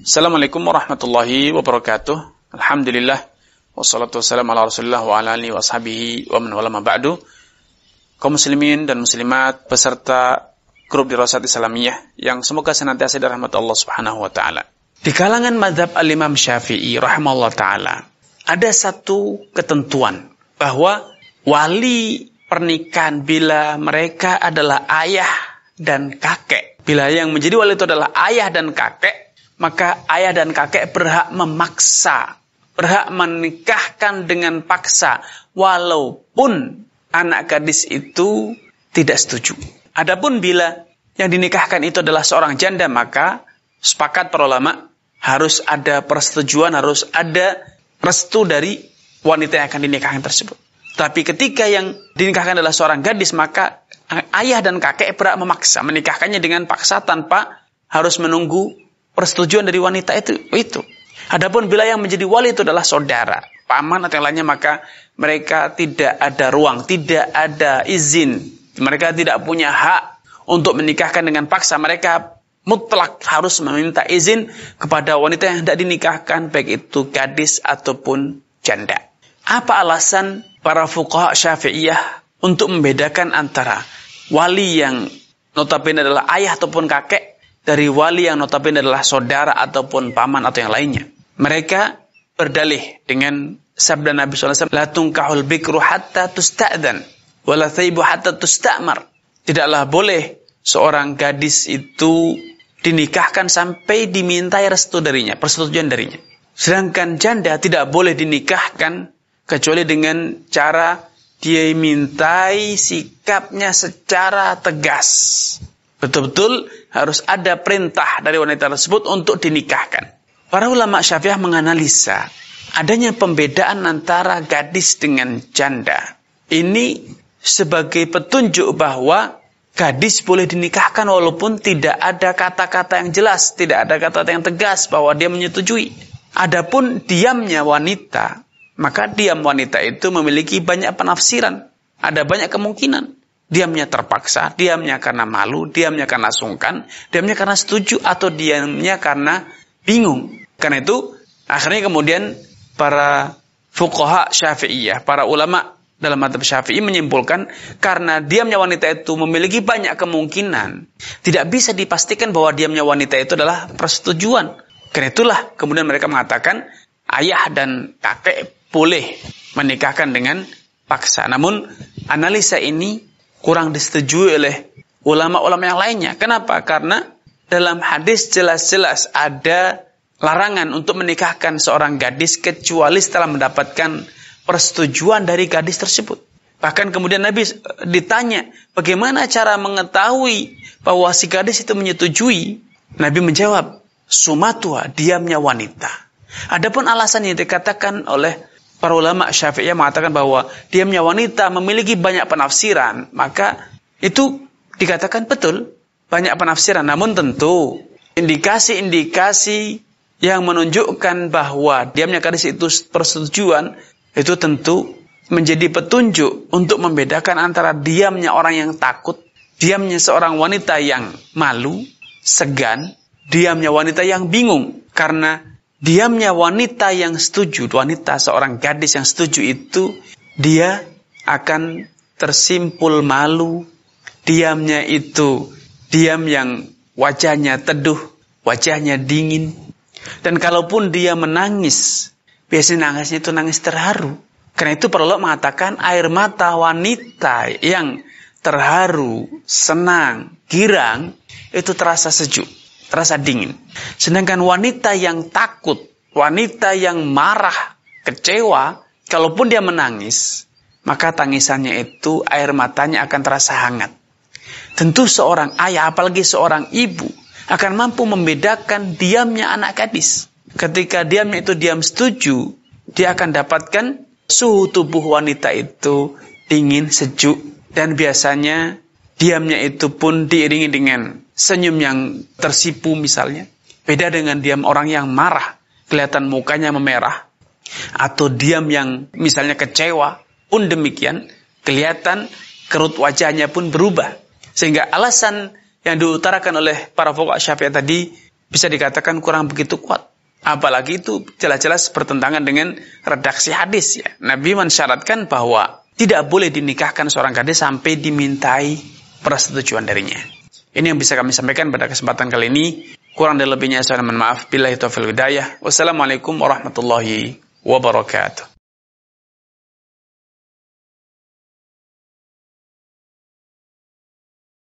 Assalamualaikum warahmatullahi wabarakatuh. Alhamdulillah wassalatu wassalamu ala Rasulillah wa ala alihi wa ashabihi wa man wala ma ba'du. Kaum muslimin dan muslimat peserta grup Dirasat Islamiyah yang semoga senantiasa dirahmati Allah Subhanahu wa taala. Di kalangan mazhab Al-Imam Syafi'i rahimahullah taala ada satu ketentuan bahwa wali pernikahan bila mereka adalah ayah dan kakek. Bila yang menjadi wali itu adalah ayah dan kakek, maka ayah dan kakek berhak memaksa, berhak menikahkan dengan paksa, walaupun anak gadis itu tidak setuju. Adapun bila yang dinikahkan itu adalah seorang janda, maka sepakat para ulama harus ada persetujuan, harus ada restu dari wanita yang akan dinikahkan tersebut. Tapi ketika yang dinikahkan adalah seorang gadis, maka ayah dan kakek berhak memaksa, menikahkannya dengan paksa tanpa harus menunggu persetujuan dari wanita itu. Adapun bila yang menjadi wali itu adalah saudara, paman atau yang lainnya, maka mereka tidak ada ruang, tidak ada izin. Mereka tidak punya hak untuk menikahkan dengan paksa. Mereka mutlak harus meminta izin kepada wanita yang hendak dinikahkan, baik itu gadis ataupun janda. Apa alasan para fuqaha Syafi'iyah untuk membedakan antara wali yang notabene adalah ayah ataupun kakek dari wali yang notabene adalah saudara ataupun paman atau yang lainnya? Mereka berdalih dengan sabda Nabi SAW, la tunkahul bikru hatta tusta'dan wa la thaybu hatta tusta'mar. Tidaklah boleh seorang gadis itu dinikahkan sampai dimintai restu darinya, persetujuan darinya. Sedangkan janda tidak boleh dinikahkan kecuali dengan cara dia mintai sikapnya secara tegas. Betul-betul harus ada perintah dari wanita tersebut untuk dinikahkan. Para ulama Syafi'iyah menganalisa adanya pembedaan antara gadis dengan janda. Ini sebagai petunjuk bahwa gadis boleh dinikahkan walaupun tidak ada kata-kata yang jelas, tidak ada kata-kata yang tegas bahwa dia menyetujui. Adapun diamnya wanita, maka diam wanita itu memiliki banyak penafsiran. Ada banyak kemungkinan. Diamnya terpaksa, diamnya karena malu, diamnya karena sungkan, diamnya karena setuju, atau diamnya karena bingung. Karena itu, akhirnya kemudian para fuqaha Syafi'iyah, para ulama dalam mazhab Syafi'i menyimpulkan, karena diamnya wanita itu memiliki banyak kemungkinan, tidak bisa dipastikan bahwa diamnya wanita itu adalah persetujuan. Karena itulah kemudian mereka mengatakan, ayah dan kakek boleh menikahkan dengan paksa. Namun, analisa ini kurang disetujui oleh ulama-ulama yang lainnya. Kenapa? Karena dalam hadis jelas-jelas ada larangan untuk menikahkan seorang gadis kecuali setelah mendapatkan persetujuan dari gadis tersebut. Bahkan kemudian Nabi ditanya, bagaimana cara mengetahui bahwa si gadis itu menyetujui? Nabi menjawab, sumatuha, diamnya wanita. Adapun alasan yang dikatakan oleh para ulama Syafi'iyah mengatakan bahwa diamnya wanita memiliki banyak penafsiran, maka itu dikatakan betul, banyak penafsiran. Namun tentu indikasi-indikasi yang menunjukkan bahwa diamnya gadis itu persetujuan, itu tentu menjadi petunjuk untuk membedakan antara diamnya orang yang takut, diamnya seorang wanita yang malu, segan, diamnya wanita yang bingung. Karena diamnya wanita yang setuju, wanita seorang gadis yang setuju itu, dia akan tersimpul malu. Diamnya itu diam yang wajahnya teduh, wajahnya dingin. Dan kalaupun dia menangis, biasanya nangisnya itu nangis terharu. Karena itu perlu mengatakan air mata wanita yang terharu, senang, girang, itu terasa sejuk, terasa dingin. Sedangkan wanita yang takut, wanita yang marah, kecewa, kalaupun dia menangis, maka tangisannya itu air matanya akan terasa hangat. Tentu seorang ayah, apalagi seorang ibu, akan mampu membedakan diamnya anak gadis. Ketika diamnya itu diam setuju, dia akan dapatkan suhu tubuh wanita itu dingin, sejuk, dan biasanya diamnya itu pun diiringi dengan senyum yang tersipu misalnya. Beda dengan diam orang yang marah, kelihatan mukanya memerah. Atau diam yang misalnya kecewa pun demikian, kelihatan kerut wajahnya pun berubah. Sehingga alasan yang diutarakan oleh para fuqaha Syafi'iyah tadi bisa dikatakan kurang begitu kuat. Apalagi itu jelas-jelas bertentangan dengan redaksi hadis ya. Nabi mensyaratkan bahwa tidak boleh dinikahkan seorang gadis sampai dimintai persetujuan darinya. Ini yang bisa kami sampaikan pada kesempatan kali ini. Kurang dan lebihnya saya mohon maaf. Billahi taufiq wal hidayah. Wassalamualaikum warahmatullahi wabarakatuh.